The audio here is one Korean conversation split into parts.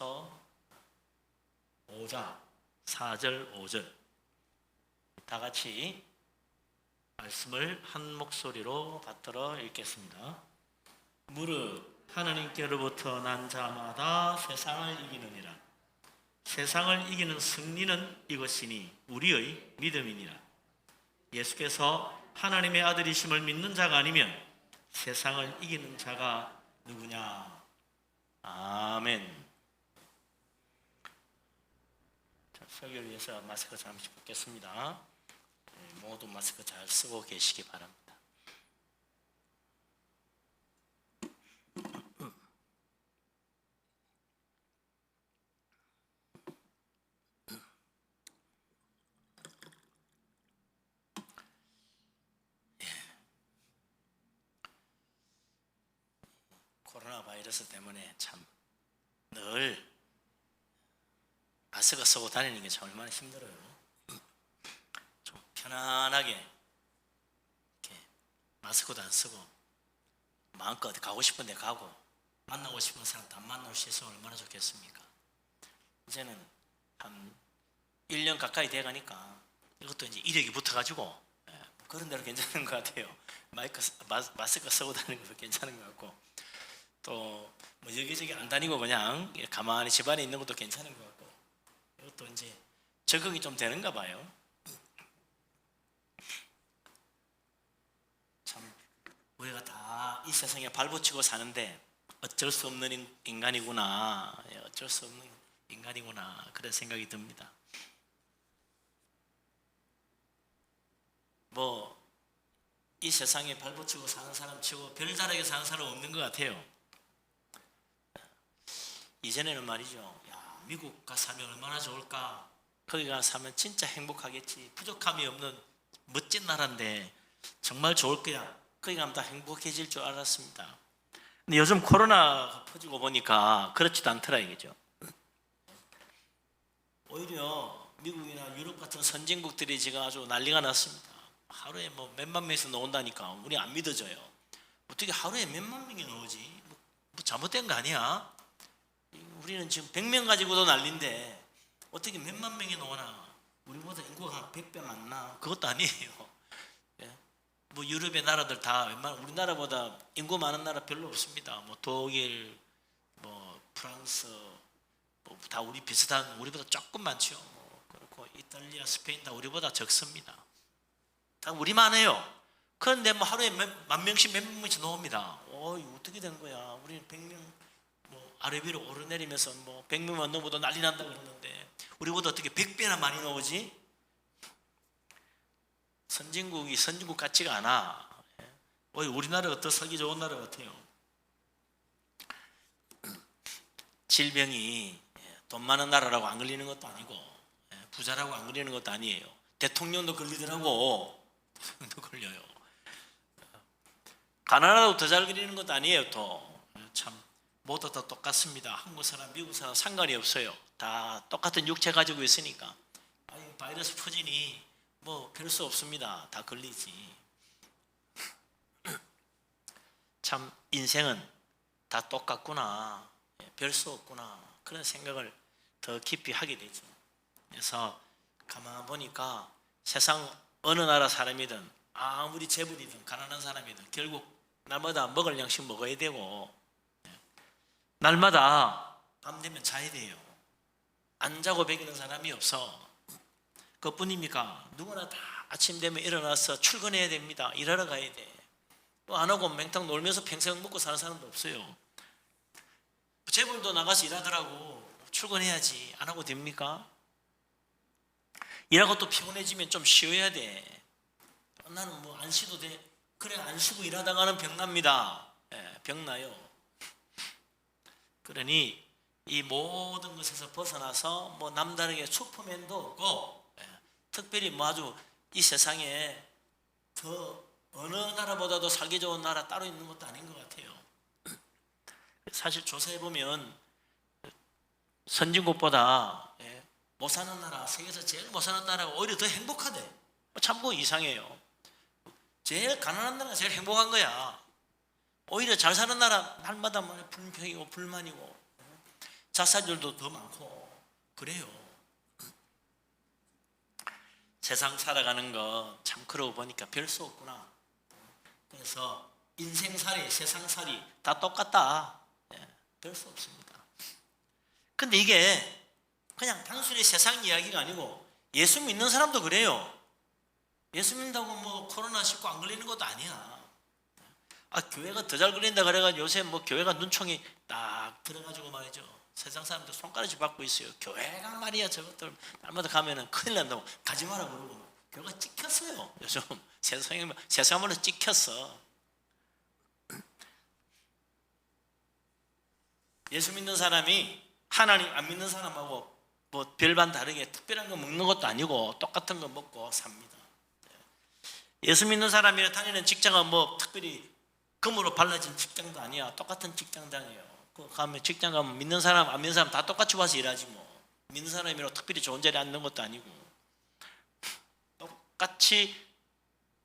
야고보서 5장 4절 5절 다 같이 말씀을 한 목소리로 받들어 읽겠습니다. 무릇 하나님께로부터 난 자마다 세상을 이기느니라. 세상을 이기는 승리는 이것이니 우리의 믿음이니라. 예수께서 하나님의 아들이심을 믿는 자가 아니면 세상을 이기는 자가 누구냐. 아멘. 자, 설교를 위해서 마스크 잠시 벗겠습니다. 모두 마스크 잘 쓰고 계시기 바랍니다. 코로나 바이러스 때문에 참 늘 마스크 쓰고 다니는 게 참 얼마나 힘들어요. 좀 편안하게 이렇게 마스크도 안 쓰고 마음껏 가고 싶은 데 가고 만나고 싶은 사람도 안 만날 수 있으면 얼마나 좋겠습니까? 이제는 한 1년 가까이 돼 가니까 이것도 이제 이력이 붙어가지고 그런 대로 괜찮은 것 같아요. 마스크 쓰고 다니는 것도 괜찮은 것 같고 또 뭐 여기저기 안 다니고 그냥 가만히 집안에 있는 것도 괜찮은 것 같고 이것도 이제 적응이 좀 되는가 봐요. 참 우리가 다 이 세상에 발붙이고 사는데 어쩔 수 없는 인간이구나, 어쩔 수 없는 인간이구나 그런 생각이 듭니다. 뭐 이 세상에 발붙이고 사는 사람 치고 별다르게 사는 사람 없는 것 같아요. 이전에는 말이죠, 야, 미국 가서 살면 얼마나 좋을까, 거기 가서 살면 진짜 행복하겠지, 부족함이 없는 멋진 나라인데 정말 좋을 거야, 거기 가면 다 행복해질 줄 알았습니다. 근데 요즘 코로나가 퍼지고 보니까 그렇지도 않더라 이거죠. 오히려 미국이나 유럽 같은 선진국들이 지금 아주 난리가 났습니다. 하루에 뭐 몇만 명에서 나온다니까 우리 안 믿어져요. 어떻게 하루에 몇만 명이 나오지? 뭐 잘못된 거 아니야? 우리는 지금 100명 가지고도 난리인데 어떻게 몇만 명이 나오나? 우리보다 인구가 한 100배 많나? 그것도 아니에요. 뭐 유럽의 나라들 다 웬만한 우리나라보다 인구 많은 나라 별로 없습니다. 뭐 독일, 뭐 프랑스, 뭐 다 우리 비슷한, 우리보다 조금 많죠. 뭐 그렇고 이탈리아, 스페인 다 우리보다 적습니다. 다 우리만 해요. 그런데 뭐 하루에 만 명씩 몇만 명씩 나옵니다. 이거 어떻게 된 거야? 우리는 100명 뭐 아래 위로 오르내리면서 뭐 100명만 넘어도 난리 난다고 그러는데 우리보다 어떻게 100배나 많이 나오지? 선진국이 선진국 같지가 않아. 우리나라가 더 살기 좋은 나라 같아요. 질병이 돈 많은 나라라고 안 걸리는 것도 아니고 부자라고 안 걸리는 것도 아니에요. 대통령도 걸리더라고. 대통령도 걸려요. 가난하다고 더 잘 걸리는 것도 아니에요. 또 참 모두 다 똑같습니다. 한국 사람, 미국 사람 상관이 없어요. 다 똑같은 육체 가지고 있으니까 바이러스 퍼지니 뭐 별 수 없습니다. 다 걸리지. 참 인생은 다 똑같구나, 별 수 없구나 그런 생각을 더 깊이 하게 되죠. 그래서 가만 보니까 세상 어느 나라 사람이든 아무리 재벌이든 가난한 사람이든 결국 날마다 먹을 양식 먹어야 되고 날마다 밤 되면 자야 돼요. 안 자고 배기는 사람이 없어. 그뿐입니까? 누구나 다 아침 되면 일어나서 출근해야 됩니다. 일하러 가야 돼. 또 안 하고 맹탕 놀면서 평생 먹고 사는 사람도 없어요. 재벌도 나가서 일하더라고. 출근해야지. 안 하고 됩니까? 일하고 또 피곤해지면 좀 쉬어야 돼. 나는 뭐 안 쉬도 돼. 그래, 안 쉬고 일하다가는 병납니다. 병나요. 그러니 이 모든 것에서 벗어나서 뭐 남다르게 슈퍼맨도 없고 특별히 뭐 아주 이 세상에 더 어느 나라보다도 살기 좋은 나라 따로 있는 것도 아닌 것 같아요. 사실 조사해보면 선진국보다 못 사는 나라, 세계에서 제일 못 사는 나라가 오히려 더 행복하대. 참고 이상해요. 제일 가난한 나라가 제일 행복한 거야. 오히려 잘 사는 나라 날마다 불평이고 불만이고 자살률도 더 많고 그래요. 세상 살아가는 거 참 그러고 보니까 별 수 없구나. 그래서 인생살이 세상살이 다 똑같다. 별 수 없습니다. 근데 이게 그냥 단순히 세상 이야기가 아니고 예수 믿는 사람도 그래요. 예수 믿는다고 뭐 코로나19 안 걸리는 것도 아니야. 교회가 더 잘 걸린다 그래가지고 요새 뭐 교회가 눈총이 딱 들어가지고 말이죠. 세상 사람들 손가락질 받고 있어요. 교회가 말이야 저것들 날마다 가면은 큰일 난다고 가지 마라 그러고 교회가 찍혔어요. 요즘 세상으로 찍혔어. 예수 믿는 사람이 하나님 안 믿는 사람하고 뭐 별반 다르게 특별한 거 먹는 것도 아니고 똑같은 거 먹고 삽니다. 예수 믿는 사람이 다니는 직장은 뭐 특별히 금으로 발라진 직장도 아니야. 똑같은 직장장이에요. 그 가면 직장 가면 믿는 사람 안 믿는 사람 다 똑같이 와서 일하지 뭐. 믿는 사람이라고 특별히 좋은 자리에 앉는 것도 아니고 똑같이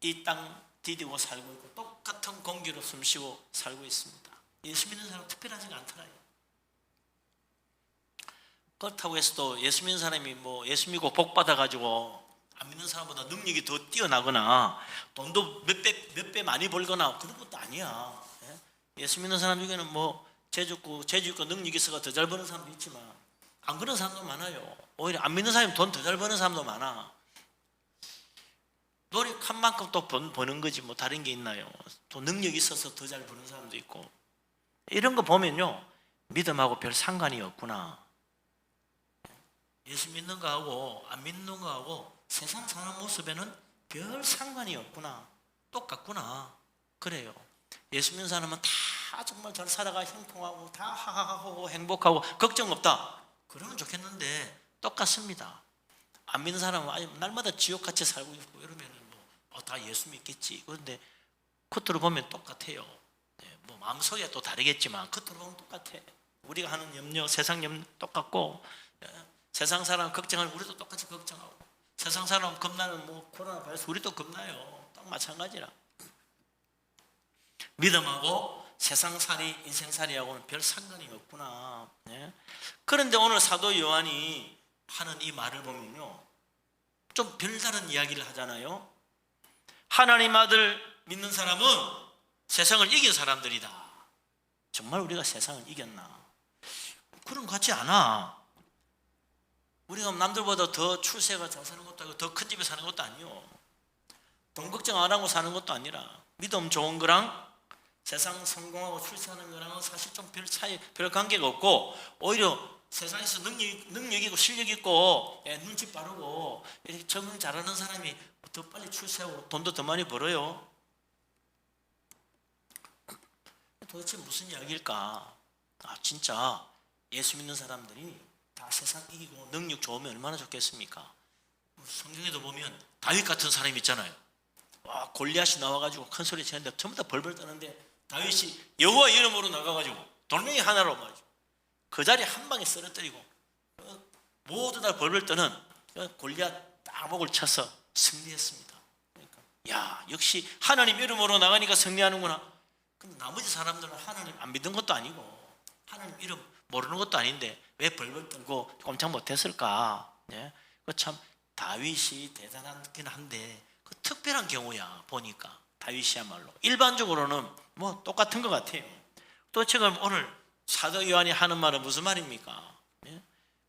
이 땅 디디고 살고 있고 똑같은 공기로 숨쉬고 살고 있습니다. 예수 믿는 사람 특별하지가 않더라요. 그렇다고 해서 또 예수 믿는 사람이 뭐 예수 믿고 복 받아가지고 안 믿는 사람보다 능력이 더 뛰어나거나 돈도 몇 배 많이 벌거나 그런 것도 아니야. 예수 믿는 사람 중에는 뭐 재주 있고 능력이 있어서 더 잘 버는 사람도 있지만 안 그런 사람도 많아요. 오히려 안 믿는 사람이 돈 더 잘 버는 사람도 많아. 노력한 만큼 또 버는 거지 뭐 다른 게 있나요? 또 능력이 있어서 더 잘 버는 사람도 있고 이런 거 보면요 믿음하고 별 상관이 없구나. 예수 믿는 거하고 안 믿는 거하고 세상 사는 모습에는 별 상관이 없구나. 똑같구나. 그래요. 예수 믿는 사람은 다 정말 잘 살아가 형통하고 다 하하하고 행복하고 걱정 없다. 그러면 좋겠는데 똑같습니다. 안 믿는 사람은 날마다 지옥같이 살고 있고 이러면 다 예수 믿겠지. 그런데 겉으로 보면 똑같아요. 뭐 마음속에 또 다르겠지만 겉으로 보면 똑같아. 우리가 하는 염려, 세상 염려 똑같고 세상 사람 걱정하면 우리도 똑같이 걱정하고 세상 사람 겁나는 뭐 코로나 바이러스 우리도 겁나요. 딱 마찬가지라. 믿음하고 세상살이 인생살이하고는 별 상관이 없구나. 그런데 오늘 사도 요한이 하는 이 말을 보면요 좀 별다른 이야기를 하잖아요. 하나님 아들 믿는 사람은 세상을 이긴 사람들이다. 정말 우리가 세상을 이겼나? 그런 것 같지 않아. 우리가 남들보다 더 출세가 잘 사는 것도 아니고 더 큰 집에 사는 것도 아니요. 돈 걱정 안 하고 사는 것도 아니라 믿음 좋은 거랑 세상 성공하고 출세하는 거랑은 사실 좀 별 차이, 별 관계가 없고 오히려 세상에서 능력 있고 실력 있고 눈치 빠르고 이렇게 적응 잘하는 사람이 더 빨리 출세하고 돈도 더 많이 벌어요. 도대체 무슨 이야기일까? 진짜 예수 믿는 사람들이 다 세상 이기고 능력 좋으면 얼마나 좋겠습니까? 성경에도 보면 다윗 같은 사람이 있잖아요. 골리앗이 나와가지고 큰 소리 치는데 전부 다 벌벌 떠는데 다윗이 여호와 이름으로 나가가지고 돌멩이 하나로 말이죠. 그 자리에 한 방에 쓰러뜨리고 모두 다 벌벌 떠는 골리앗 따목을 쳐서 승리했습니다. 그러니까 야 역시 하나님 이름으로 나가니까 승리하는구나. 근데 나머지 사람들은 하나님 안 믿는 것도 아니고 하나님 이름 모르는 것도 아닌데 왜 벌벌 떨고 꼼짝 못했을까? 참 다윗이 대단하긴 한데 그 특별한 경우야 보니까 다윗이야말로 일반적으로는 뭐 똑같은 것 같아요. 또 지금 오늘 사도 요한이 하는 말은 무슨 말입니까?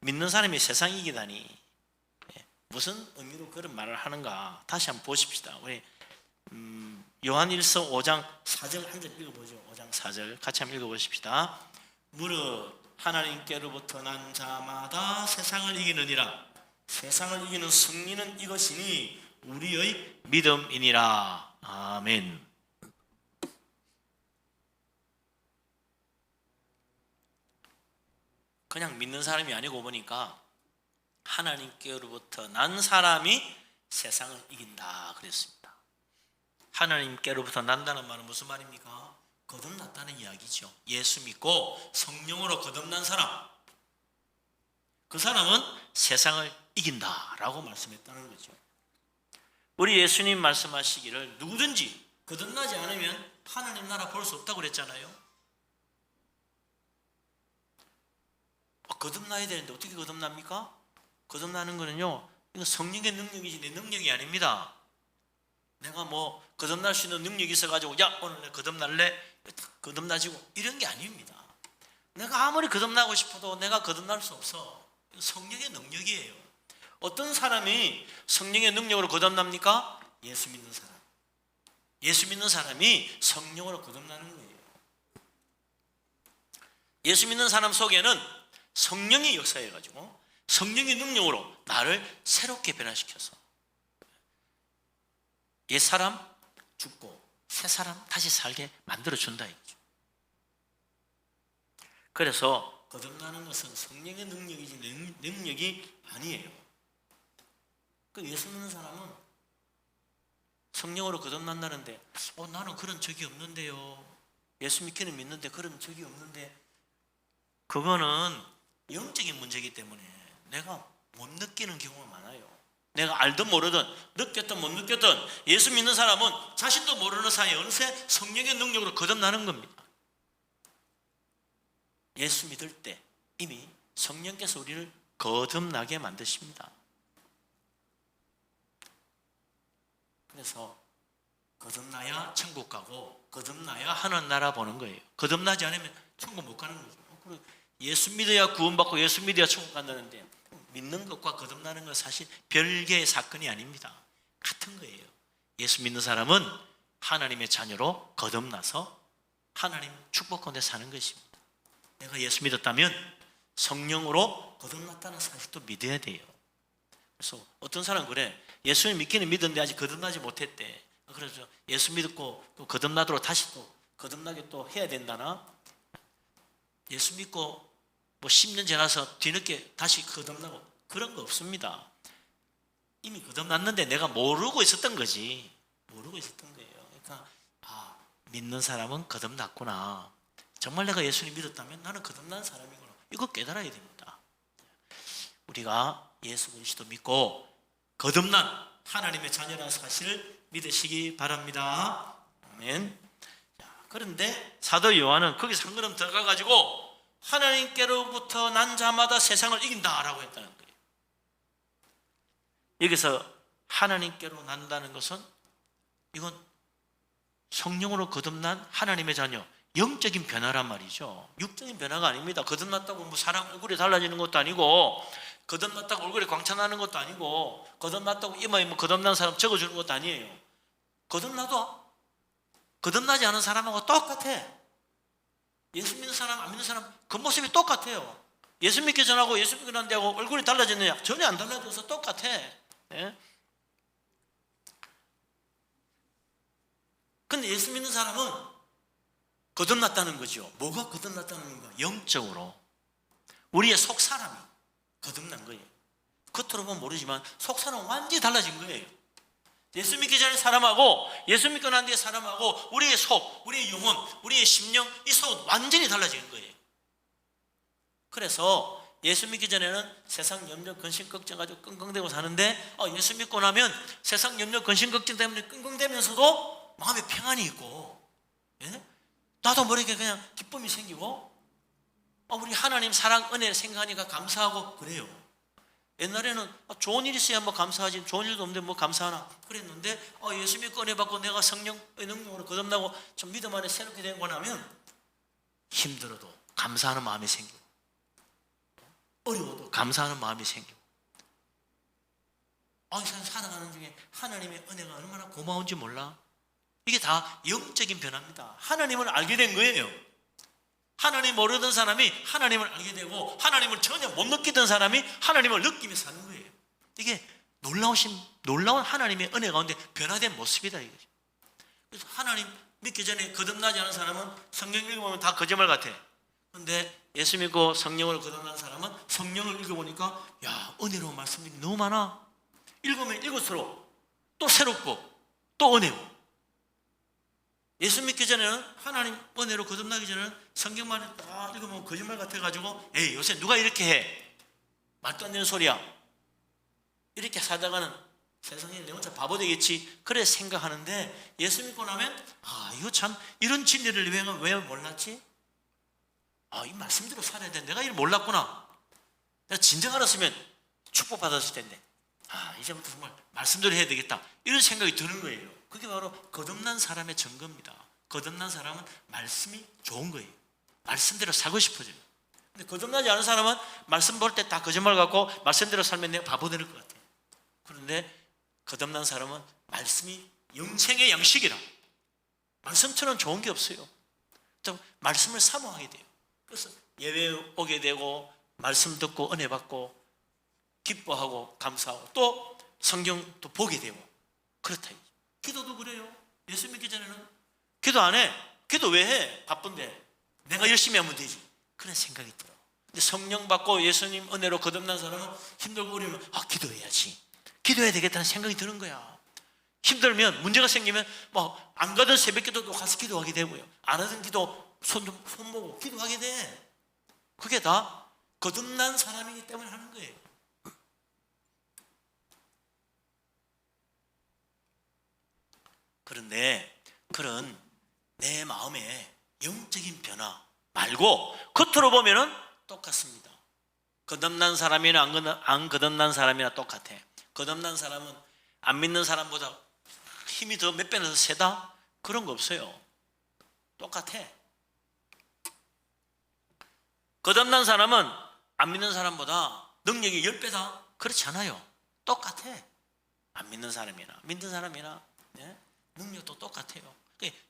믿는 사람이 세상 이기다니 무슨 의미로 그런 말을 하는가? 다시 한번 보십시다. 우리 요한일서 5장 4절 한 절 읽어보죠. 5장 4절 같이 한번 읽어보십시다. 무릇 하나님께로부터 난 자마다 세상을 이기느니라. 세상을 이기는 승리는 이것이니 우리의 믿음이니라. 아멘. 그냥 믿는 사람이 아니고 보니까 하나님께로부터 난 사람이 세상을 이긴다 그랬습니다. 하나님께로부터 난다는 말은 무슨 말입니까? 거듭났다는 이야기죠. 예수 믿고 성령으로 거듭난 사람, 그 사람은 세상을 이긴다라고 말씀했다는 거죠. 우리 예수님 말씀하시기를 누구든지 거듭나지 않으면 하나님 나라 볼 수 없다고 그랬잖아요. 거듭나야 되는데 어떻게 거듭납니까? 거듭나는 거는요, 이거 성령의 능력이지 내 능력이 아닙니다. 내가 뭐 거듭날 수 있는 능력이 있어가지고 야 오늘 내가 거듭날래? 거듭나지고 이런 게 아닙니다. 내가 아무리 거듭나고 싶어도 내가 거듭날 수 없어. 성령의 능력이에요. 어떤 사람이 성령의 능력으로 거듭납니까? 예수 믿는 사람. 예수 믿는 사람이 성령으로 거듭나는 거예요. 예수 믿는 사람 속에는 성령이 역사해가지고 성령의 능력으로 나를 새롭게 변화시켜서 옛 사람 죽고 새 사람 다시 살게 만들어준다 이거죠. 그래서 거듭나는 것은 성령의 능력이지 능력이 아니에요. 그 예수 믿는 사람은 성령으로 거듭난다는데 나는 그런 적이 없는데요. 예수 믿기는 믿는데 그런 적이 없는데, 그거는 영적인 문제이기 때문에 내가 못 느끼는 경우가 많아요. 내가 알든 모르든 느꼈든 못 느꼈든 예수 믿는 사람은 자신도 모르는 사이에 어느새 성령의 능력으로 거듭나는 겁니다. 예수 믿을 때 이미 성령께서 우리를 거듭나게 만드십니다. 그래서 거듭나야 천국 가고 거듭나야 하늘 나라 보는 거예요. 거듭나지 않으면 천국 못 가는 거죠. 예수 믿어야 구원받고 예수 믿어야 천국 간다는데 믿는 것과 거듭나는 건 사실 별개의 사건이 아닙니다. 같은 거예요. 예수 믿는 사람은 하나님의 자녀로 거듭나서 하나님 축복 가운데 사는 것입니다. 내가 예수 믿었다면 성령으로 거듭났다는 사실도 믿어야 돼요. 그래서 어떤 사람은 그래, 예수님 믿기는 믿었는데 아직 거듭나지 못했대. 그래서 예수 믿고 또 거듭나도록 다시 또 거듭나게 또 해야 된다나? 예수 믿고 뭐 10년 지나서 뒤늦게 다시 거듭나고 그런 거 없습니다. 이미 거듭났는데 내가 모르고 있었던 거지. 모르고 있었던 거예요. 그러니까 믿는 사람은 거듭났구나. 정말 내가 예수님 믿었다면 나는 거듭난 사람이구나. 이거 깨달아야 됩니다. 우리가 예수 그리스도 믿고 거듭난 하나님의 자녀라는 사실을 믿으시기 바랍니다. 아멘. 그런데 사도 요한은 거기서 한 걸음 들어가가지고 하나님께로부터 난 자마다 세상을 이긴다라고 했다는 거예요. 여기서 하나님께로 난다는 것은 이건 성령으로 거듭난 하나님의 자녀, 영적인 변화란 말이죠. 육적인 변화가 아닙니다. 거듭났다고 뭐 사람 얼굴이 달라지는 것도 아니고, 거듭났다고 얼굴에 광채나는 것도 아니고, 거듭났다고 이마에 뭐 거듭난 사람 적어주는 것도 아니에요. 거듭나도 거듭나지 않은 사람하고 똑같아. 예수 믿는 사람 안 믿는 사람 겉모습이 똑같아요. 예수 믿기 전하고 예수 믿고 난 뒤하고 얼굴이 달라졌느냐? 전혀 안 달라져서 똑같아. 예? 근데 예수 믿는 사람은 거듭났다는 거죠. 뭐가 거듭났다는 건가? 영적으로 우리의 속사람이 거듭난 거예요. 겉으로 보면 모르지만 속사람은 완전히 달라진 거예요. 예수 믿기 전에 사람하고 예수 믿고 난 뒤에 사람하고 우리의 속, 우리의 영혼, 우리의 심령, 이 속은 완전히 달라지는 거예요. 그래서 예수 믿기 전에는 세상 염려, 근심, 걱정 가지고 끙끙대고 사는데 예수 믿고 나면 세상 염려, 근심, 걱정 때문에 끙끙대면서도 마음에 평안이 있고, 예? 나도 모르게 그냥 기쁨이 생기고, 우리 하나님 사랑, 은혜를 생각하니까 감사하고 그래요. 옛날에는 좋은 일이 있어야 뭐 감사하지, 좋은 일도 없는데 뭐 감사하나 그랬는데 예수 믿고 은혜 받고 내가 성령의 능력으로 거듭나고 좀 믿음 안에 새롭게 된 거 나면 힘들어도 감사하는 마음이 생기고, 어려워도 감사하는 마음이 생기고, 이 세상 살아가는 중에 하나님의 은혜가 얼마나 고마운지 몰라. 이게 다 영적인 변화입니다. 하나님을 알게 된 거예요. 하나님 모르던 사람이 하나님을 알게 되고, 하나님을 전혀 못 느끼던 사람이 하나님을 느끼며 사는 거예요. 이게 놀라운 하나님의 은혜 가운데 변화된 모습이다 이거죠. 그래서 하나님 믿기 전에 거듭나지 않은 사람은 성경 읽어보면 다 거짓말 같아. 그런데 예수 믿고 성령을 거듭난 사람은 성령을 읽어보니까 은혜로운 말씀들이 너무 많아. 읽으면 읽을수록 또 새롭고 또 은혜고. 예수 믿기 전에는 하나님 은혜로 거듭나기 전에는 성경만 다 읽으면 거짓말 같아가지고 요새 누가 이렇게 해? 말도 안 되는 소리야. 이렇게 살다가는 세상에 내 혼자 바보 되겠지. 그래 생각하는데 예수 믿고 나면 이거 참 이런 진리를 왜 몰랐지? 이 말씀대로 살아야 돼. 내가 이걸 몰랐구나. 내가 진정 알았으면 축복받았을 텐데 이제부터 정말 말씀대로 해야 되겠다 이런 생각이 드는 거예요. 그게 바로 거듭난 사람의 증거입니다. 거듭난 사람은 말씀이 좋은 거예요. 말씀대로 살고 싶어져요. 근데 거듭나지 않은 사람은 말씀 볼 때 다 거짓말 같고 말씀대로 살면 내가 바보 될 것 같아요. 그런데 거듭난 사람은 말씀이 영생의 양식이라, 말씀처럼 좋은 게 없어요. 또 말씀을 사모하게 돼요. 그래서 예배 오게 되고 말씀 듣고 은혜 받고 기뻐하고 감사하고 또 성경도 보게 되고 그렇다. 기도도 그래요. 예수 믿기 전에는 기도 안 해. 기도 왜 해? 바쁜데 내가 열심히 하면 되지. 그런 생각이 들어. 근데 성령 받고 예수님 은혜로 거듭난 사람은 힘들고 어려우면 기도해야지, 기도해야 되겠다는 생각이 드는 거야. 힘들면 문제가 생기면 뭐 안 가던 새벽 기도도 가서 기도하게 되고요, 안 하던 기도 손 보고 기도하게 돼. 그게 다 거듭난 사람이기 때문에 하는 거예요. 그런데 그런 내 마음의 영적인 변화 말고 겉으로 보면은 똑같습니다. 거듭난 사람이나 안 거듭난 사람이나 똑같아. 거듭난 사람은 안 믿는 사람보다 힘이 더 몇 배나 더 세다? 그런 거 없어요. 똑같아. 거듭난 사람은 안 믿는 사람보다 능력이 10배다? 그렇지 않아요. 똑같아. 안 믿는 사람이나 믿는 사람이나 능력도 똑같아요.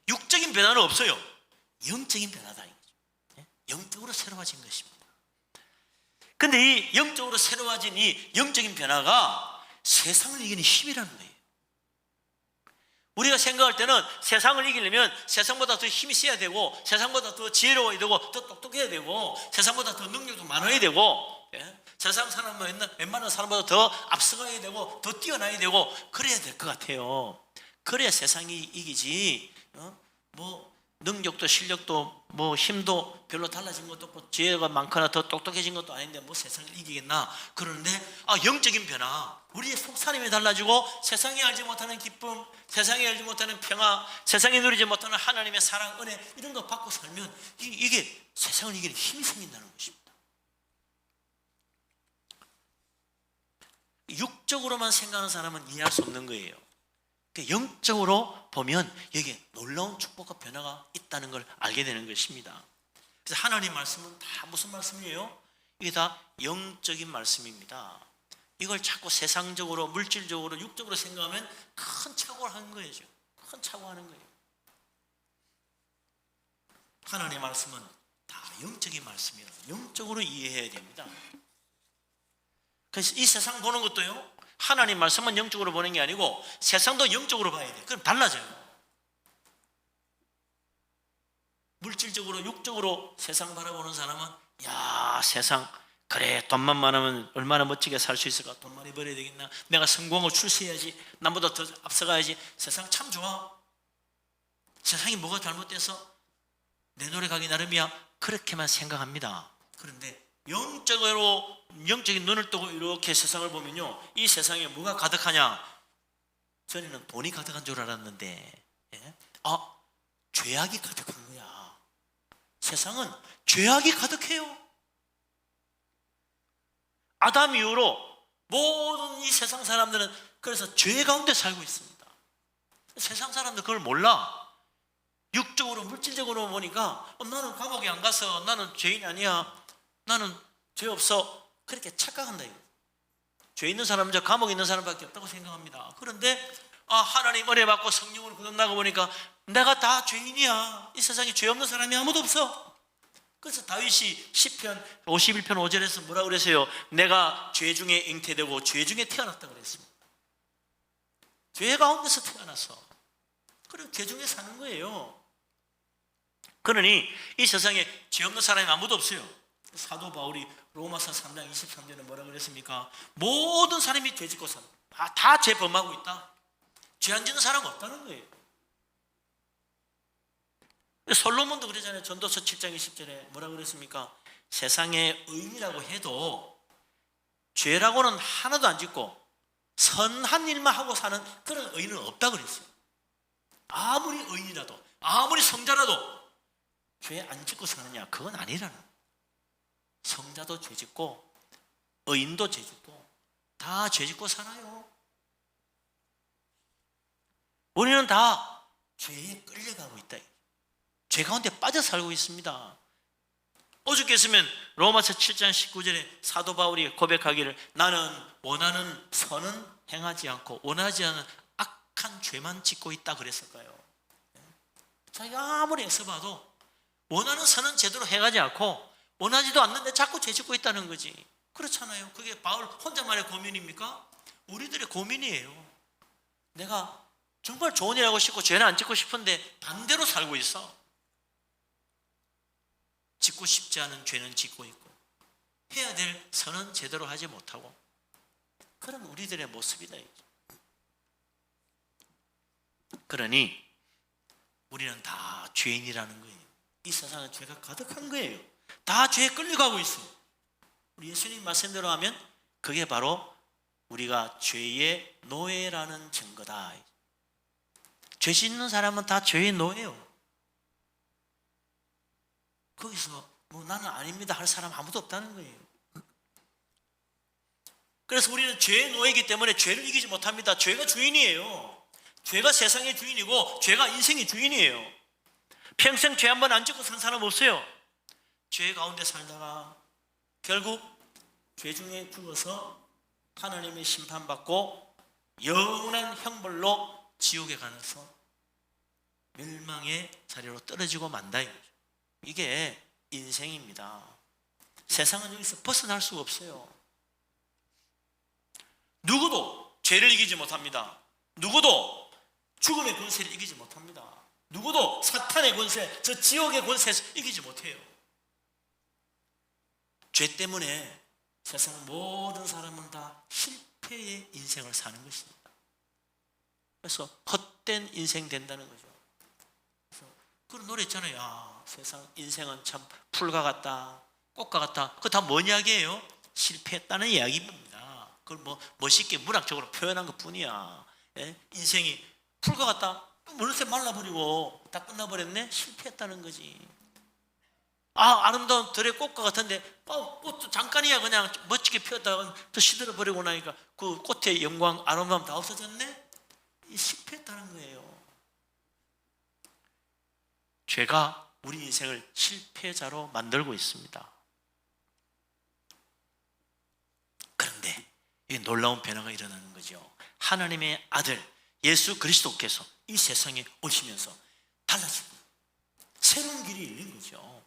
육적인 변화는 없어요. 영적인 변화다. 영적으로 새로워진 것입니다. 근데 이 영적으로 새로워진 이 영적인 변화가 세상을 이기는 힘이라는 거예요. 우리가 생각할 때는 세상을 이기려면 세상보다 더 힘이 세야 되고, 세상보다 더 지혜로워야 되고, 더 똑똑해야 되고, 세상보다 더 능력도 많아야 되고, 세상 사람은 웬만한 사람보다 더 앞서가야 되고, 더 뛰어나야 되고, 그래야 될 것 같아요. 그래야 세상이 이기지. 뭐 능력도 실력도 뭐 힘도 별로 달라진 것도 없고 지혜가 많거나 더 똑똑해진 것도 아닌데 뭐 세상을 이기겠나. 그런데 영적인 변화, 우리의 속사람이 달라지고 세상이 알지 못하는 기쁨, 세상이 알지 못하는 평화, 세상이 누리지 못하는 하나님의 사랑, 은혜, 이런 거 받고 살면 이게 세상을 이기는 힘이 생긴다는 것입니다. 육적으로만 생각하는 사람은 이해할 수 없는 거예요. 영적으로 보면 여기에 놀라운 축복과 변화가 있다는 걸 알게 되는 것입니다. 그래서 하나님 말씀은 다 무슨 말씀이에요? 이게 다 영적인 말씀입니다. 이걸 자꾸 세상적으로, 물질적으로, 육적으로 생각하면 큰 착오를 하는 거예요. 큰 착오하는 거예요. 하나님 말씀은 다 영적인 말씀이라고 영적으로 이해해야 됩니다. 그래서 이 세상 보는 것도요, 하나님 말씀은 영적으로 보는 게 아니고 세상도 영적으로 봐야 돼. 그럼 달라져요. 물질적으로, 육적으로 세상 바라보는 사람은 야, 세상 그래, 돈만 많으면 얼마나 멋지게 살 수 있을까? 돈 많이 벌어야 되겠나? 내가 성공을 출세해야지, 남보다 더 앞서가야지. 세상 참 좋아. 세상이 뭐가 잘못돼서 내 노래 가기 나름이야. 그렇게만 생각합니다. 그런데 영적인 눈을 뜨고 이렇게 세상을 보면요, 이 세상에 뭐가 가득하냐? 전에는 돈이 가득한 줄 알았는데 죄악이 가득한 거야. 세상은 죄악이 가득해요. 아담 이후로 모든 이 세상 사람들은 그래서 죄 가운데 살고 있습니다. 세상 사람들 그걸 몰라. 육적으로, 물질적으로 보니까 나는 감옥에 안 가서 나는 죄인이 아니야, 나는 죄 없어, 그렇게 착각한다. 죄 있는 사람은 저 감옥에 있는 사람밖에 없다고 생각합니다. 그런데 하나님 은혜 받고 성령으로 거듭나고 보니까 내가 다 죄인이야. 이 세상에 죄 없는 사람이 아무도 없어. 그래서 다윗이 시편 51편 5절에서 뭐라 그랬어요? 내가 죄 중에 잉태되고 죄 중에 태어났다고 그랬습니다. 죄 가운데서 태어나서 그리고 죄 중에 사는 거예요. 그러니 이 세상에 죄 없는 사람이 아무도 없어요. 사도 바울이 로마서 3장 23절에 뭐라 그랬습니까? 모든 사람이 죄 짓고 산다. 다 죄 범하고 있다. 죄 안 짓는 사람은 없다는 거예요. 솔로몬도 그러잖아요. 전도서 7장 20절에 뭐라 그랬습니까? 세상에 의인이라고 해도 죄라고는 하나도 안 짓고 선한 일만 하고 사는 그런 의인은 없다고 그랬어요. 아무리 의인이라도, 아무리 성자라도 죄 안 짓고 사느냐? 그건 아니라는. 성자도 죄 짓고 의인도 죄짓고 다 죄짓고 살아요. 우리는 다 죄에 끌려가고 있다. 죄 가운데 빠져 살고 있습니다. 오죽했으면 로마서 7장 19절에 사도 바울이 고백하기를 나는 원하는 선은 행하지 않고 원하지 않은 악한 죄만 짓고 있다 그랬을까요? 자기가 아무리 애써봐도 원하는 선은 제대로 해가지 않고 원하지도 않는데 자꾸 죄 짓고 있다는 거지. 그렇잖아요. 그게 바울 혼자만의 고민입니까? 우리들의 고민이에요. 내가 정말 좋은 일 하고 싶고 죄는 안 짓고 싶은데 반대로 살고 있어. 짓고 싶지 않은 죄는 짓고 있고 해야 될 선은 제대로 하지 못하고 그런 우리들의 모습이다. 그러니 우리는 다 죄인이라는 거예요. 이 세상은 죄가 가득한 거예요. 다 죄에 끌려가고 있어요. 우리 예수님 말씀대로 하면 그게 바로 우리가 죄의 노예라는 증거다. 죄 짓는 사람은 다 죄의 노예예요. 거기서 뭐 나는 아닙니다 할 사람 아무도 없다는 거예요. 그래서 우리는 죄의 노예이기 때문에 죄를 이기지 못합니다. 죄가 주인이에요. 죄가 세상의 주인이고 죄가 인생의 주인이에요. 평생 죄 한 번 안 짓고 산 사람 없어요. 죄 가운데 살다가 결국 죄 중에 죽어서 하나님의 심판받고 영원한 형벌로 지옥에 가서 멸망의 자리로 떨어지고 만다. 이게 인생입니다. 세상은 여기서 벗어날 수가 없어요. 누구도 죄를 이기지 못합니다. 누구도 죽음의 권세를 이기지 못합니다. 누구도 사탄의 권세, 저 지옥의 권세에서 이기지 못해요. 죄 때문에 세상 모든 사람은 다 실패의 인생을 사는 것입니다. 그래서 헛된 인생 된다는 거죠. 그래서 그런 노래 있잖아요. 야, 세상 인생은 참 풀과 같다, 꽃과 같다. 그거 다 뭔 이야기예요? 실패했다는 이야기입니다. 그걸 뭐 멋있게 문학적으로 표현한 것 뿐이야. 예? 인생이 풀과 같다. 어느새 말라버리고 다 끝나버렸네. 실패했다는 거지. 아름다운 들의 꽃과 같은데 꽃도 잠깐이야. 그냥 멋지게 피었다가 또 시들어버리고 나니까 그 꽃의 영광 아름다움 다 없어졌네. 실패했다는 거예요. 죄가 우리 인생을 실패자로 만들고 있습니다. 그런데 이 놀라운 변화가 일어나는 거죠. 하나님의 아들 예수 그리스도께서 이 세상에 오시면서 달라지고 새로운 길이 열린 거죠.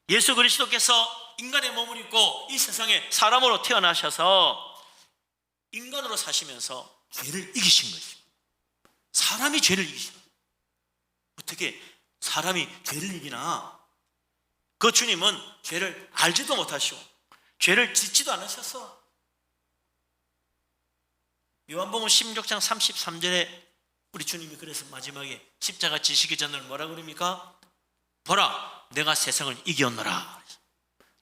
예수 그리스도께서 인간의 몸을 입고 이 세상에 사람으로 태어나셔서 인간으로 사시면서 죄를 이기신 것입니다. 사람이 죄를 이기신 거예요. 어떻게 사람이 죄를 이기나? 그 주님은 죄를 알지도 못하시고 죄를 짓지도 않으셔서 요한복음 16장 33절에 우리 주님이 그래서 마지막에 십자가 지시기 전에 뭐라 그럽니까? 보라, 내가 세상을 이겼노라.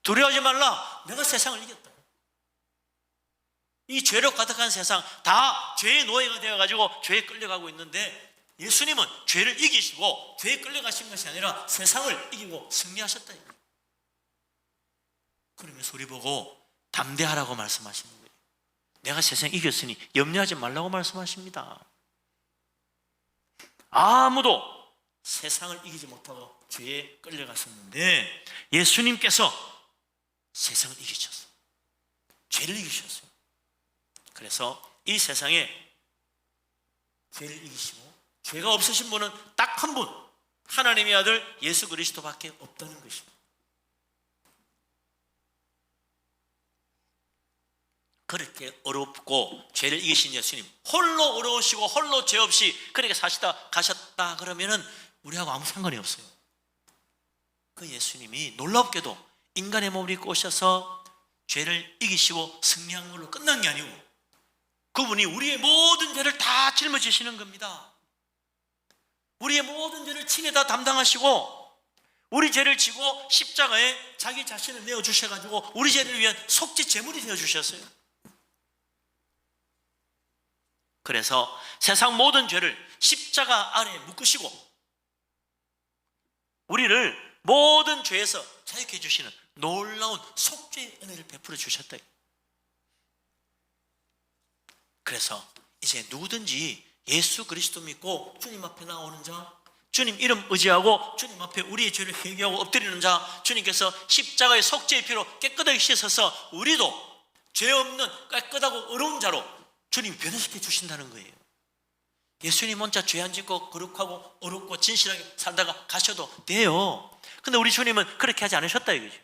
두려워하지 말라, 내가 세상을 이겼다. 이 죄로 가득한 세상 다 죄의 노예가 되어가지고 죄에 끌려가고 있는데 예수님은 죄를 이기시고 죄에 끌려가신 것이 아니라 세상을 이기고 승리하셨다. 그러면서 우리 보고 담대하라고 말씀하시는 거예요. 내가 세상 이겼으니 염려하지 말라고 말씀하십니다. 아무도 세상을 이기지 못하고 죄에 끌려갔었는데 예수님께서 세상을 이기셨어요. 죄를 이기셨어요. 그래서 이 세상에 죄를 이기시고 죄가 없으신 분은 딱 한 분, 하나님의 아들 예수 그리스도밖에 없다는 것입니다. 그렇게 어렵고 죄를 이기신 예수님 홀로 어려우시고 홀로 죄 없이 그렇게 사시다 가셨다 그러면은 우리하고 아무 상관이 없어요. 그 예수님이 놀랍게도 인간의 몸을 입고 오셔서 죄를 이기시고 승리한 걸로 끝난 게 아니고 그분이 우리의 모든 죄를 다 짊어지시는 겁니다. 우리의 모든 죄를 친히 다 담당하시고 우리 죄를 지고 십자가에 자기 자신을 내어주셔가지고 우리 죄를 위한 속죄 제물이 되어주셨어요. 그래서 세상 모든 죄를 십자가 아래에 묶으시고 우리를 모든 죄에서 자유케 해주시는 놀라운 속죄의 은혜를 베풀어 주셨다. 그래서 이제 누구든지 예수 그리스도 믿고 주님 앞에 나오는 자, 주님 이름 의지하고 주님 앞에 우리의 죄를 회개하고 엎드리는 자, 주님께서 십자가의 속죄의 피로 깨끗하게 씻어서 우리도 죄 없는 깨끗하고 의로운 자로 주님이 변화시켜 주신다는 거예요. 예수님 혼자 죄 안 짓고 거룩하고 어렵고 진실하게 살다가 가셔도 돼요. 근데 우리 주님은 그렇게 하지 않으셨다 이거죠.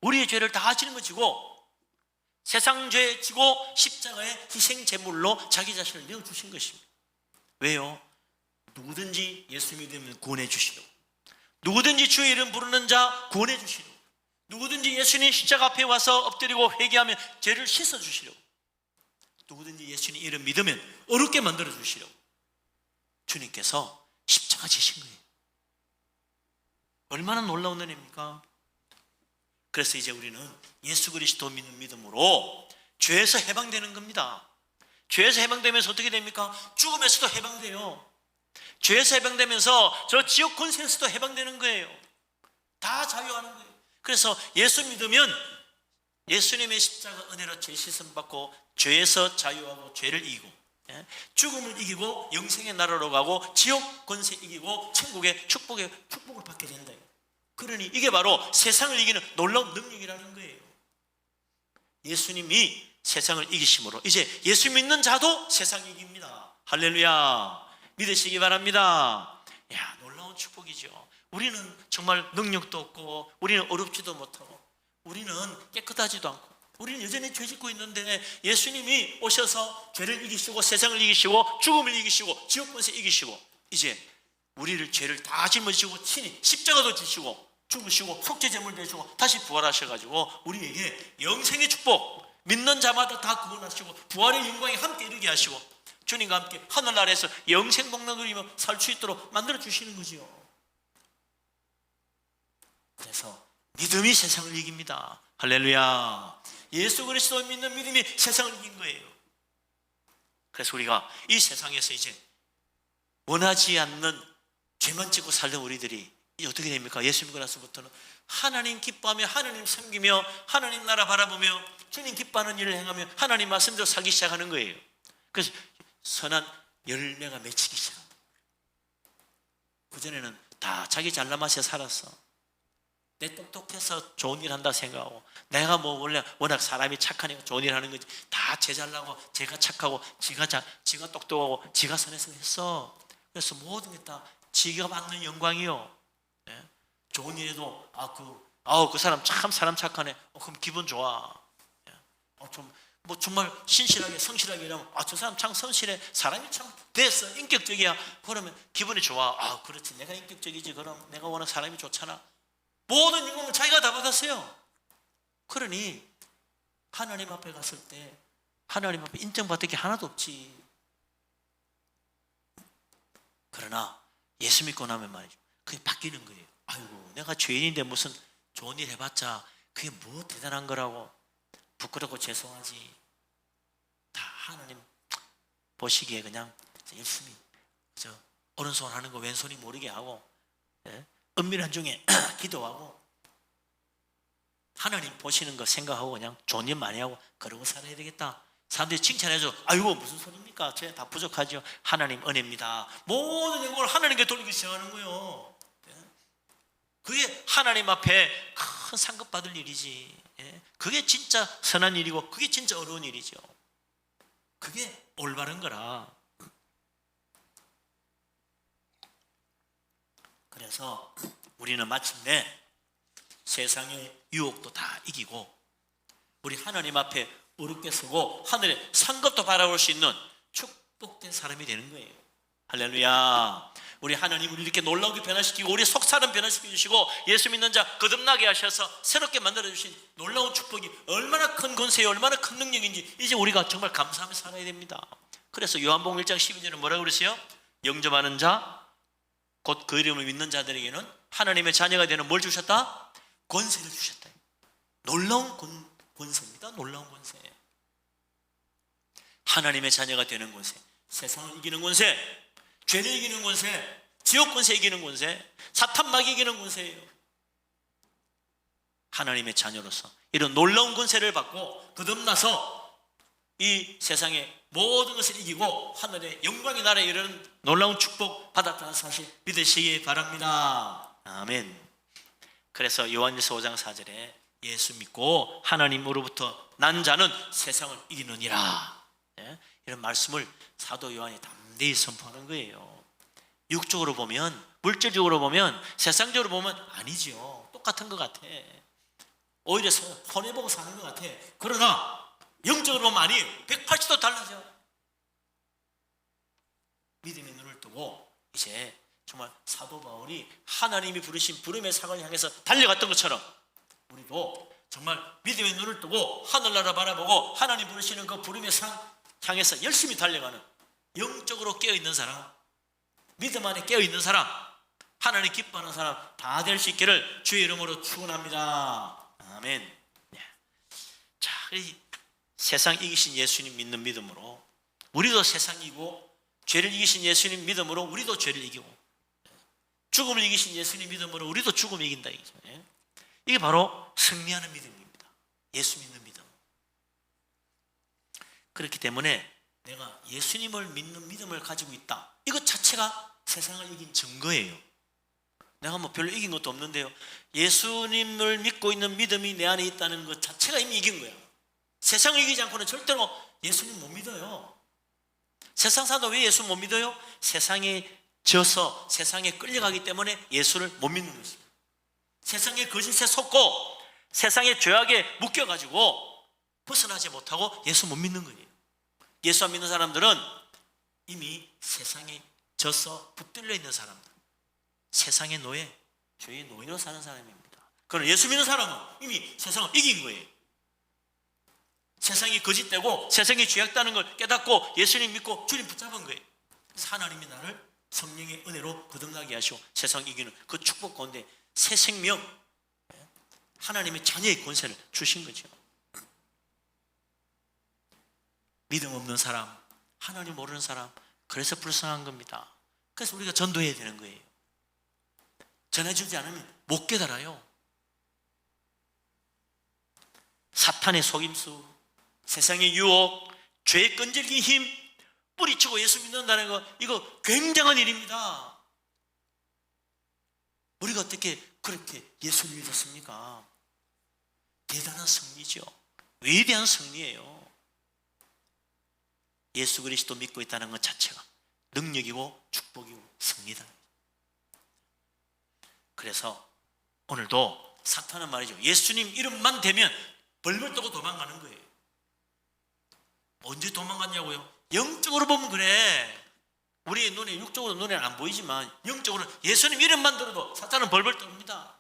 우리의 죄를 다 지는 거 지고 세상 죄 지고 십자가의 희생 제물로 자기 자신을 내어주신 것입니다. 왜요? 누구든지 예수 믿으면 구원해 주시려고, 누구든지 주의 이름 부르는 자 구원해 주시려고, 누구든지 예수님 십자가 앞에 와서 엎드리고 회개하면 죄를 씻어 주시려고, 누구든지 예수님 이름 믿으면 어렵게 만들어 주시려고 주님께서 십자가 지신 거예요. 얼마나 놀라운 은혜입니까? 그래서 이제 우리는 예수 그리스도 믿는 믿음으로 죄에서 해방되는 겁니다. 죄에서 해방되면서 어떻게 됩니까? 죽음에서도 해방돼요. 죄에서 해방되면서 저 지옥 권세에서도 해방되는 거예요. 다 자유하는 거예요. 그래서 예수 믿으면 예수님의 십자가 은혜로 죄 씻음 받고 죄에서 자유하고 죄를 이기고, 죽음을 이기고 영생의 나라로 가고 지옥 권세 이기고 천국의 축복을 받게 된다. 그러니 이게 바로 세상을 이기는 놀라운 능력이라는 거예요. 예수님이 세상을 이기심으로 이제 예수 믿는 자도 세상을 이깁니다. 할렐루야. 믿으시기 바랍니다. 야, 놀라운 축복이죠. 우리는 정말 능력도 없고 우리는 어렵지도 못하고 우리는 깨끗하지도 않고 우리는 여전히 죄 짓고 있는데 예수님이 오셔서 죄를 이기시고 세상을 이기시고 죽음을 이기시고 지옥 권세 이기시고 이제 우리를 죄를 다 짊어지시고 친히 십자가도 지시고 죽으시고 속죄제물 되시고 다시 부활하셔가지고 우리에게 영생의 축복, 믿는 자마다 다 구원하시고 부활의 영광에 함께 이르게 하시고 주님과 함께 하늘나라에서 영생 복락 누리며 살 수 있도록 만들어 주시는 거지요. 그래서 믿음이 세상을 이깁니다. 할렐루야. 예수 그리스도 믿는 믿음이 세상을 이긴 거예요. 그래서 우리가 이 세상에서 이제 원하지 않는 죄만 짓고 살던 우리들이 이제 어떻게 됩니까? 예수 믿고 나서부터는 하나님 기뻐하며 하나님 섬기며 하나님 나라 바라보며 주님 기뻐하는 일을 행하며 하나님 말씀대로 살기 시작하는 거예요. 그래서 선한 열매가 맺히기 시작합니다. 그전에는 다 자기 잘난 맛에 살았어. 내 똑똑해서 좋은 일 한다 생각하고 내가 뭐 원래 워낙 사람이 착하니까 좋은 일 하는 거지 다 제 잘나고 제가 착하고 지가 똑똑하고 지가 선해서 했어. 그래서 모든 게 다 지가 받는 영광이요. 네? 좋은 일에도 그 사람 참 사람 착하네. 그럼 기분 좋아. 네? 뭐 정말 신실하게 성실하게 이러면 저 사람 참 성실해. 사람이 참 됐어. 인격적이야. 그러면 기분이 좋아. 그렇지. 내가 인격적이지. 그럼 내가 워낙 사람이 좋잖아. 모든 영광을 자기가 다 받았어요. 그러니 하나님 앞에 갔을 때 하나님 앞에 인정받을 게 하나도 없지. 그러나 예수 믿고 나면 말이죠. 그게 바뀌는 거예요. 아이고 내가 죄인인데 무슨 좋은 일 해봤자 그게 뭐 대단한 거라고 부끄럽고 죄송하지. 다 하나님 보시기에 그냥 열심히 오른손 하는 거 왼손이 모르게 하고 은밀한 중에 기도하고 하나님 보시는 거 생각하고 그냥 좋은 일 많이 하고 그러고 살아야 되겠다. 사람들이 칭찬해줘. 아이고 무슨 소리입니까? 쟤 다 부족하죠. 하나님 은혜입니다. 모든 영광을 하나님께 돌리기 시작하는 거예요. 그게 하나님 앞에 큰 상급 받을 일이지. 그게 진짜 선한 일이고 그게 진짜 어려운 일이죠. 그게 올바른 거라. 그래서 우리는 마침내 세상의 유혹도 다 이기고 우리 하나님 앞에 어렵게 서고 하늘의 상급도 바라볼 수 있는 축복된 사람이 되는 거예요. 할렐루야. 우리 하나님 우리 이렇게 놀라우게 변화시키고 우리 속사람 변화시켜 주시고 예수 믿는 자 거듭나게 하셔서 새롭게 만들어 주신 놀라운 축복이 얼마나 큰 권세요 얼마나 큰 능력인지 이제 우리가 정말 감사하며 살아야 됩니다. 그래서 요한복음 1장 12절은 뭐라고 그랬어요? 영접하는 자 곧 그 이름을 믿는 자들에게는 하나님의 자녀가 되는 뭘 주셨다? 권세를 주셨다. 놀라운 권세입니다. 놀라운 권세. 하나님의 자녀가 되는 권세, 세상을 이기는 권세, 죄를 이기는 권세, 지옥 권세 이기는 권세, 사탄 마귀 이기는 권세예요. 하나님의 자녀로서 이런 놀라운 권세를 받고 거듭나서 이 세상의 모든 것을 이기고 하늘의 영광의 나라에 이르는 놀라운 축복 받았다는 사실 믿으시기 바랍니다. 아멘. 그래서 요한일서 5장 4절에 예수 믿고 하나님으로부터 난 자는 세상을 이기느니라, 이런 말씀을 사도 요한이 담대히 선포하는 거예요. 육적으로 보면, 물질적으로 보면, 세상적으로 보면 아니죠. 똑같은 것 같아. 오히려 손해보고 사는 것 같아. 그러나 영적으로 보면 아니에요. 180도 달라져. 믿음의 눈을 뜨고 이제 정말 사도 바울이 하나님이 부르신 부름의 상을 향해서 달려갔던 것처럼 우리도 정말 믿음의 눈을 뜨고 하늘나라 바라보고 하나님 부르시는 그 부름의 상 향해서 열심히 달려가는, 영적으로 깨어있는 사람, 믿음 안에 깨어있는 사람, 하나님 기뻐하는 사람 다 될 수 있기를 주의 이름으로 축원합니다. 아멘. 자, 세상 이기신 예수님 믿는 믿음으로 우리도 세상 이기고, 죄를 이기신 예수님 믿음으로 우리도 죄를 이기고, 죽음을 이기신 예수님 믿음으로 우리도 죽음을 이긴다. 이게 바로 승리하는 믿음입니다. 예수 믿는 믿음. 그렇기 때문에 내가 예수님을 믿는 믿음을 가지고 있다, 이것 자체가 세상을 이긴 증거예요. 내가 뭐 별로 이긴 것도 없는데요, 예수님을 믿고 있는 믿음이 내 안에 있다는 것 자체가 이미 이긴 거야. 세상을 이기지 않고는 절대로 예수님 못 믿어요. 세상 사도 왜 예수 못 믿어요? 세상에 져서 세상에 끌려가기 때문에 예수를 못 믿는 것입니다. 세상의 거짓에 속고 세상의 죄악에 묶여가지고 벗어나지 못하고 예수 못 믿는 거예요. 예수 안 믿는 사람들은 이미 세상에 져서 붙들려 있는 사람들, 세상의 노예, 죄의 노예로 사는 사람입니다. 그러나 예수 믿는 사람은 이미 세상을 이긴 거예요. 세상이 거짓되고 세상이 죄악다는 걸 깨닫고 예수님 믿고 주님 붙잡은 거예요. 하나님이 나를 성령의 은혜로 거듭나게 하시고 세상 이기는 그 축복 가운데 새 생명, 하나님의 자녀의 권세를 주신 거죠. 믿음 없는 사람, 하나님 모르는 사람, 그래서 불쌍한 겁니다. 그래서 우리가 전도해야 되는 거예요. 전해주지 않으면 못 깨달아요. 사탄의 속임수, 세상의 유혹, 죄의 끈질긴 힘 뿌리치고 예수 믿는다는 거, 이거 굉장한 일입니다. 우리가 어떻게 그렇게 예수를 믿었습니까? 대단한 승리죠. 위대한 승리예요. 예수 그리스도 믿고 있다는 것 자체가 능력이고 축복이고 승리다. 그래서 오늘도 사탄은 말이죠, 예수님 이름만 대면 벌벌 떠고 도망가는 거예요. 언제 도망갔냐고요? 영적으로 보면 그래. 우리 눈에, 육적으로 눈에는 안 보이지만 영적으로 예수님 이름만 들어도 사탄은 벌벌 떱니다.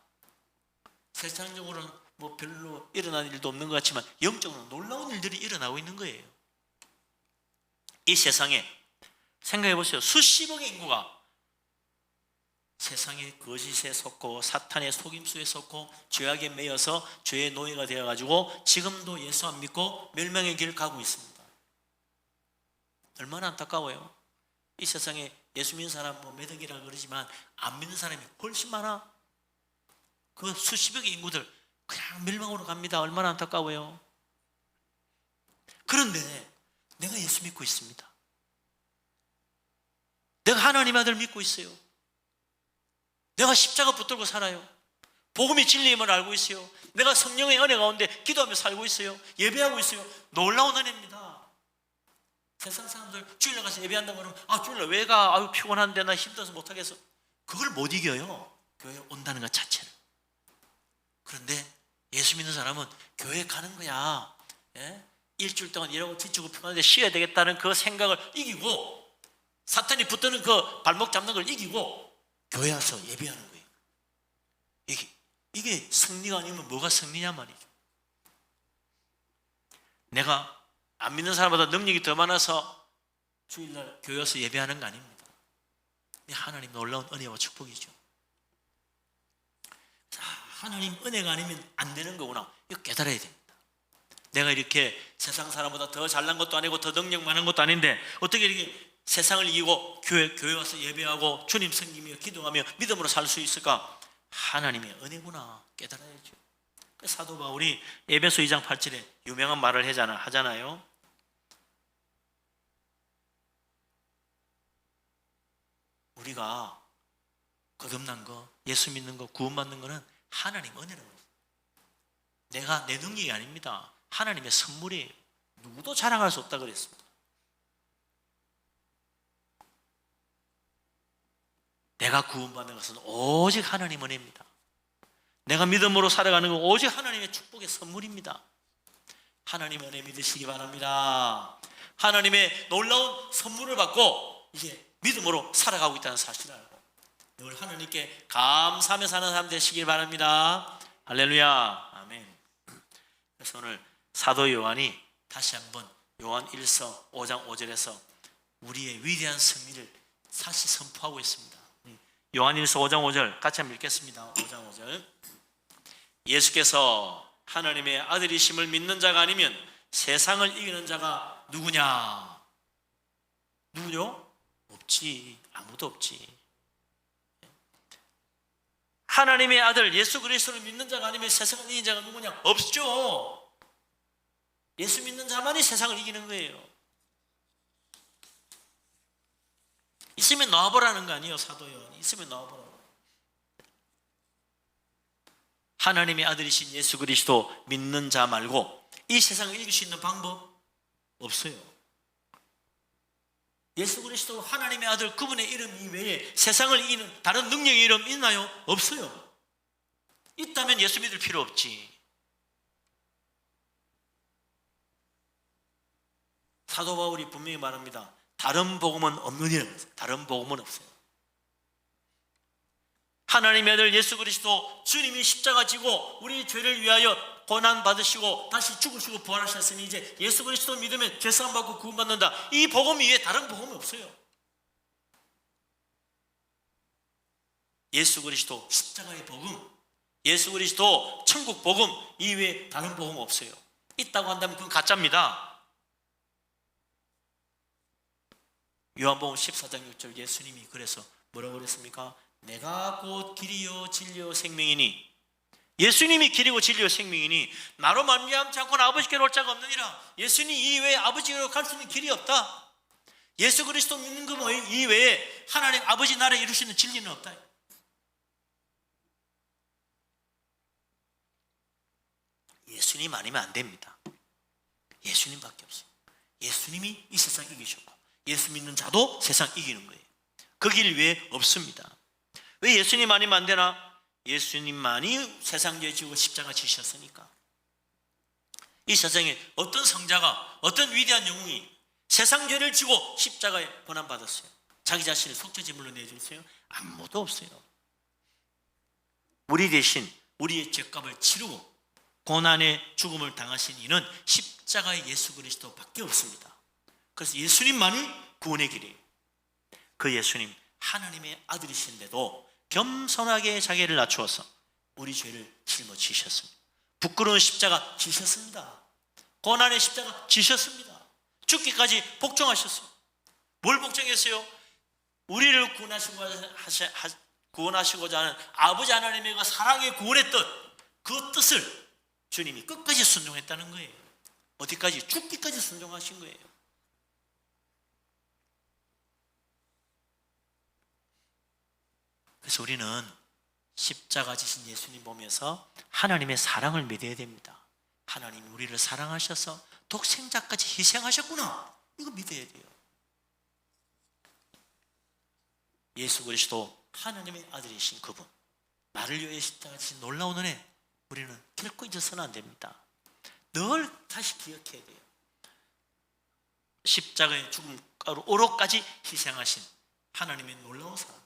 세상적으로는 뭐 별로 일어난 일도 없는 것 같지만 영적으로 놀라운 일들이 일어나고 있는 거예요. 이 세상에 생각해 보세요. 수십억의 인구가 세상의 거짓에 속고 사탄의 속임수에 속고 죄악에 매여서 죄의 노예가 되어가지고 지금도 예수 안 믿고 멸망의 길을 가고 있습니다. 얼마나 안타까워요. 이 세상에 예수 믿는 사람 뭐 몇 억이라 그러지만 안 믿는 사람이 훨씬 많아. 그 수십억의 인구들 그냥 멸망으로 갑니다. 얼마나 안타까워요. 그런데 내가 예수 믿고 있습니다. 내가 하나님 아들 믿고 있어요. 내가 십자가 붙들고 살아요. 복음이 진리임을 알고 있어요. 내가 성령의 은혜 가운데 기도하며 살고 있어요. 예배하고 있어요. 놀라운 은혜입니다. 세상 사람들 주일날 가서 예배한다고 그러면 주일날 왜 가? 아유 피곤한데 나 힘들어서 못하겠어. 그걸 못 이겨요. 교회에 온다는 것 자체를. 그런데 예수 믿는 사람은 교회에 가는 거야. 일주일 동안 일하고 지치고 피곤한데 쉬어야 되겠다는 그 생각을 이기고, 사탄이 붙드는 그 발목 잡는 걸 이기고 교회 와서 예배하는 거예요. 이게 승리가 아니면 뭐가 승리냐 말이죠. 내가 안 믿는 사람보다 능력이 더 많아서 주일날 교회 와서 예배하는 거 아닙니다. 하나님 놀라운 은혜와 축복이죠. 자, 하나님 은혜가 아니면 안 되는 거구나. 이거 깨달아야 됩니다. 내가 이렇게 세상 사람보다 더 잘난 것도 아니고 더 능력 많은 것도 아닌데 어떻게 이렇게 세상을 이기고 교회 와서 예배하고 주님 섬기며 기도하며 믿음으로 살 수 있을까? 하나님의 은혜구나 깨달아야죠. 사도 바울이 에베소 2장 8절에 유명한 말을 하잖아요. 우리가 거듭난 거, 예수 믿는 거, 구원받는 거는 하나님 은혜라는 거예요. 내가 내 능력이 아닙니다. 하나님의 선물이에요. 누구도 자랑할 수 없다 그랬습니다. 내가 구원받는 것은 오직 하나님 은혜입니다. 내가 믿음으로 살아가는 건 오직 하나님의 축복의 선물입니다. 하나님 은혜 믿으시기 바랍니다. 하나님의 놀라운 선물을 받고 이제 믿음으로 살아가고 있다는 사실을 알고 늘 하나님께 감사하며 사는 사람 되시길 바랍니다. 할렐루야. 아멘. 그래서 오늘 사도 요한이 다시 한번 요한 1서 5장 5절에서 우리의 위대한 승리를 다시 선포하고 있습니다. 요한 1서 5장 5절 같이 한번 읽겠습니다. 5장 5절. 예수께서 하나님의 아들이심을 믿는 자가 아니면 세상을 이기는 자가 누구냐? 누구요? 없지. 아무도 없지. 하나님의 아들 예수 그리스도를 믿는 자가 아니면 세상을 이기는 자가 누구냐? 없죠. 예수 믿는 자만이 세상을 이기는 거예요. 있으면 나와보라는 거 아니에요. 사도 요한이 있으면 나와보라고. 하나님의 아들이신 예수 그리스도 믿는 자 말고 이 세상을 이길 수 있는 방법 없어요. 예수 그리스도 하나님의 아들 그분의 이름 이외에 세상을 이기는 다른 능력의 이름 있나요? 없어요. 있다면 예수 믿을 필요 없지. 사도 바울이 분명히 말합니다. 다른 복음은 없느니라. 다른 복음은 없어요. 하나님의 아들 예수 그리스도 주님이 십자가 지고 우리 죄를 위하여 고난 받으시고 다시 죽으시고 부활하셨으니 이제 예수 그리스도 믿으면 죄사함 받고 구원받는다. 이 복음 이외에 다른 복음은 없어요. 예수 그리스도 십자가의 복음, 예수 그리스도 천국 복음 이외에 다른 복음 없어요. 있다고 한다면 그건 가짜입니다. 요한복음 14장 6절 예수님이 그래서 뭐라고 그랬습니까? 내가 곧 길이요 진리요 생명이니, 예수님이 길이고 진리요 생명이니 나로 말미암지 않고는 아버지께로 올 자가 없느니라. 예수님 이외에 아버지께로 갈 수 있는 길이 없다. 예수 그리스도 믿는 것 이외에 하나님 아버지 나라에 이룰 수 있는 진리는 없다. 예수님 아니면 안 됩니다. 예수님밖에 없어요. 예수님이 이 세상 이기셨고 예수 믿는 자도 세상 이기는 거예요. 그 길 외에 없습니다. 왜 예수님 아니면 안 되나? 예수님만이 세상 죄 지고 십자가 지셨으니까. 이 세상에 어떤 성자가, 어떤 위대한 영웅이 세상 죄를 지고 십자가에 고난받았어요? 자기 자신을 속죄제물로 내주세요? 아무도 없어요. 우리 대신 우리의 죄값을 치르고 고난의 죽음을 당하신 이는 십자가의 예수 그리스도밖에 없습니다. 그래서 예수님만이 구원의 길이에요. 그 예수님 하나님의 아들이신데도 겸손하게 자기를 낮추어서 우리 죄를 짊어지셨습니다. 부끄러운 십자가 지셨습니다. 고난의 십자가 지셨습니다. 죽기까지 복종하셨어요. 뭘 복종했어요? 우리를 구원하시고자 하는 아버지 하나님의 그 사랑의 구원의 뜻, 그 뜻을 주님이 끝까지 순종했다는 거예요. 어디까지? 죽기까지 순종하신 거예요. 그래서 우리는 십자가 지신 예수님 보면서 하나님의 사랑을 믿어야 됩니다. 하나님이 우리를 사랑하셔서 독생자까지 희생하셨구나. 이거 믿어야 돼요. 예수 그리스도 하나님의 아들이신 그분, 나를 위해 십자가 지신 놀라운 은혜, 우리는 결코 잊어서는 안 됩니다. 늘 다시 기억해야 돼요. 십자가의 죽음가로 오로까지 희생하신 하나님의 놀라운 사랑,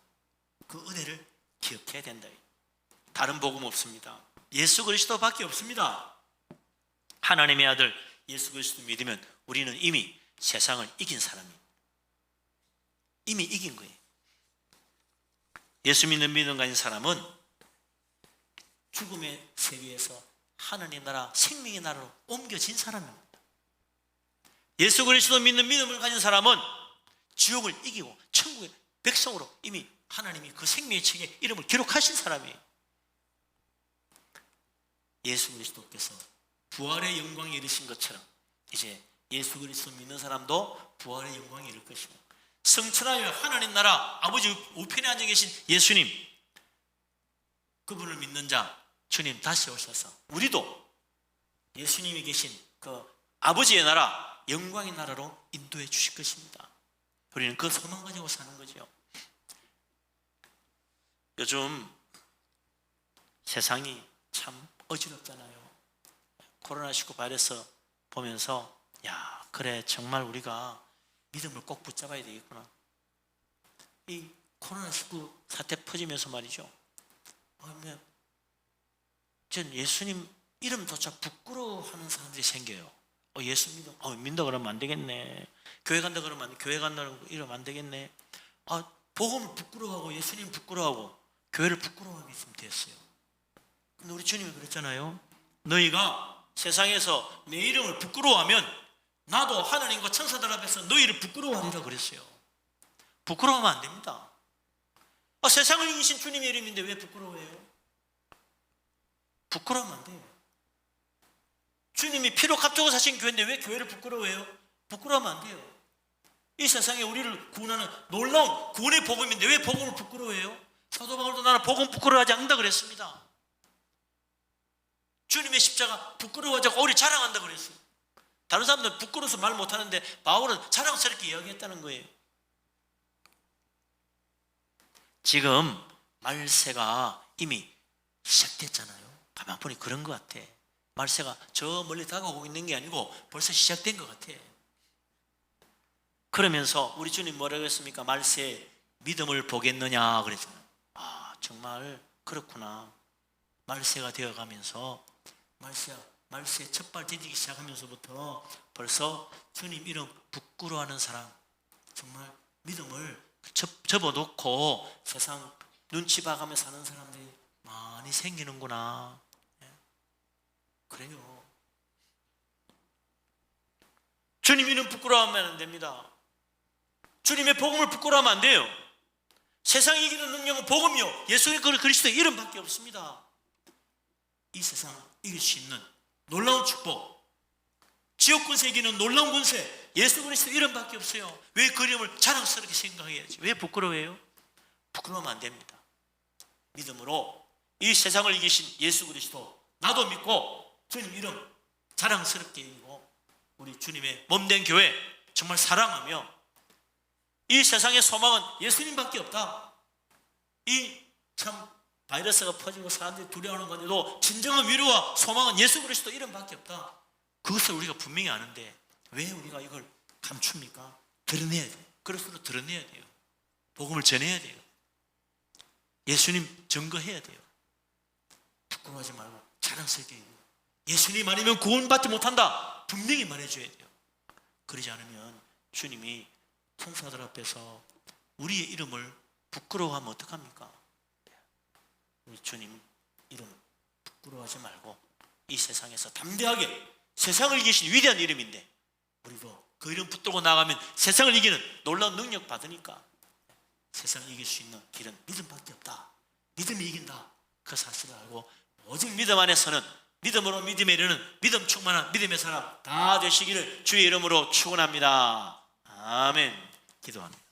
그 은혜를 기억해야 된다. 다른 복음 없습니다. 예수 그리스도밖에 없습니다. 하나님의 아들 예수 그리스도 믿으면 우리는 이미 세상을 이긴 사람입니다. 이미 이긴 거예요. 예수 믿는 믿음 가진 사람은 죽음의 세계에서 하나님 나라, 생명의 나라로 옮겨진 사람입니다. 예수 그리스도 믿는 믿음을 가진 사람은 지옥을 이기고 천국의 백성으로 이미 하나님이 그 생명의 책에 이름을 기록하신 사람이에요. 예수 그리스도께서 부활의 영광에 이르신 것처럼 이제 예수 그리스도 믿는 사람도 부활의 영광에 이를 것이고 성천하여 하나님 나라 아버지 우편에 앉아 계신 예수님, 그분을 믿는 자 주님 다시 오셔서 우리도 예수님이 계신 그 아버지의 나라, 영광의 나라로 인도해 주실 것입니다. 우리는 그 소망 가지고 사는 거죠. 요즘 세상이 참 어지럽잖아요. 코로나19 바이러스 보면서 야, 그래 정말 우리가 믿음을 꼭 붙잡아야 되겠구나. 이 코로나19 사태 퍼지면서 말이죠. 전 예수님 이름조차 부끄러워하는 사람들이 생겨요. 예수 믿는다 그러면 안 되겠네. 교회 간다 그러면 교회 간다고 이러면 안 되겠네. 복음을 부끄러워하고 예수님 부끄러워하고 교회를 부끄러워하게 있으면 됐어요. 근데 우리 주님이 그랬잖아요. 너희가 세상에서 내 이름을 부끄러워하면 나도 하나님과 천사들 앞에서 너희를 부끄러워하리라 그랬어요. 부끄러워하면 안 됩니다. 세상을 이기신 주님의 이름인데 왜 부끄러워해요? 부끄러우면 안 돼요. 주님이 피로 값주고 사신 교회인데 왜 교회를 부끄러워해요? 부끄러우면 안 돼요. 이 세상에 우리를 구원하는 놀라운 구원의 복음인데 왜 복음을 부끄러워해요? 사도 바울도 나는 복음 부끄러워하지 않는다 그랬습니다. 주님의 십자가 부끄러워하지 않고 오히려 자랑한다 그랬어요. 다른 사람들은 부끄러워서 말 못하는데 바울은 자랑스럽게 이야기했다는 거예요. 지금 말세가 이미 시작됐잖아요. 가만 보니 그런 것 같아. 말세가 저 멀리 다가오고 있는 게 아니고 벌써 시작된 것 같아. 그러면서 우리 주님 뭐라고 했습니까? 말세에 믿음을 보겠느냐 그랬잖아요. 정말 그렇구나. 말세가 되어가면서 말세 첫발 디디기 시작하면서부터 벌써 주님 이름 부끄러워하는 사람, 정말 믿음을 접어놓고 세상 눈치 봐가며 사는 사람들이 많이 생기는구나. 그래요. 주님 이름 부끄러워하면 안 됩니다. 주님의 복음을 부끄러워하면 안 돼요. 세상이 이기는 능력은 복음이요 예수의 그리스도의 이름밖에 없습니다. 이 세상을 이길 수 있는 놀라운 축복, 지옥 군세 이기는 놀라운 군세, 예수 그리스도의 이름밖에 없어요. 왜 그 이름을 자랑스럽게 생각해야지? 왜 부끄러워해요? 부끄러우면 안 됩니다. 믿음으로 이 세상을 이기신 예수 그리스도 나도 믿고 주님 이름 자랑스럽게 이기고 우리 주님의 몸된 교회 정말 사랑하며 이 세상의 소망은 예수님밖에 없다. 이 참 바이러스가 퍼지고 사람들이 두려워하는 건데도 진정한 위로와 소망은 예수 그리스도 이름밖에 없다. 그것을 우리가 분명히 아는데 왜 우리가 이걸 감춥니까? 드러내야 돼요. 그리스도로 드러내야 돼요. 복음을 전해야 돼요. 예수님 증거해야 돼요. 부끄러워하지 말고 자랑스럽게 해요. 예수님 아니면 구원받지 못한다. 분명히 말해줘야 돼요. 그러지 않으면 주님이 천사들 앞에서 우리의 이름을 부끄러워하면 어떡합니까? 우리 주님 이름 부끄러워하지 말고 이 세상에서 담대하게 세상을 이기신 위대한 이름인데 우리도 그 이름 붙들고 나가면 세상을 이기는 놀라운 능력 받으니까 세상을 이길 수 있는 길은 믿음밖에 없다. 믿음이 이긴다. 그 사실을 알고 오직 믿음 안에서는 믿음으로 믿음에 이르는 믿음 충만한 믿음의 사람 다 되시기를 주의 이름으로 축원합니다. 아멘. 기도합니다.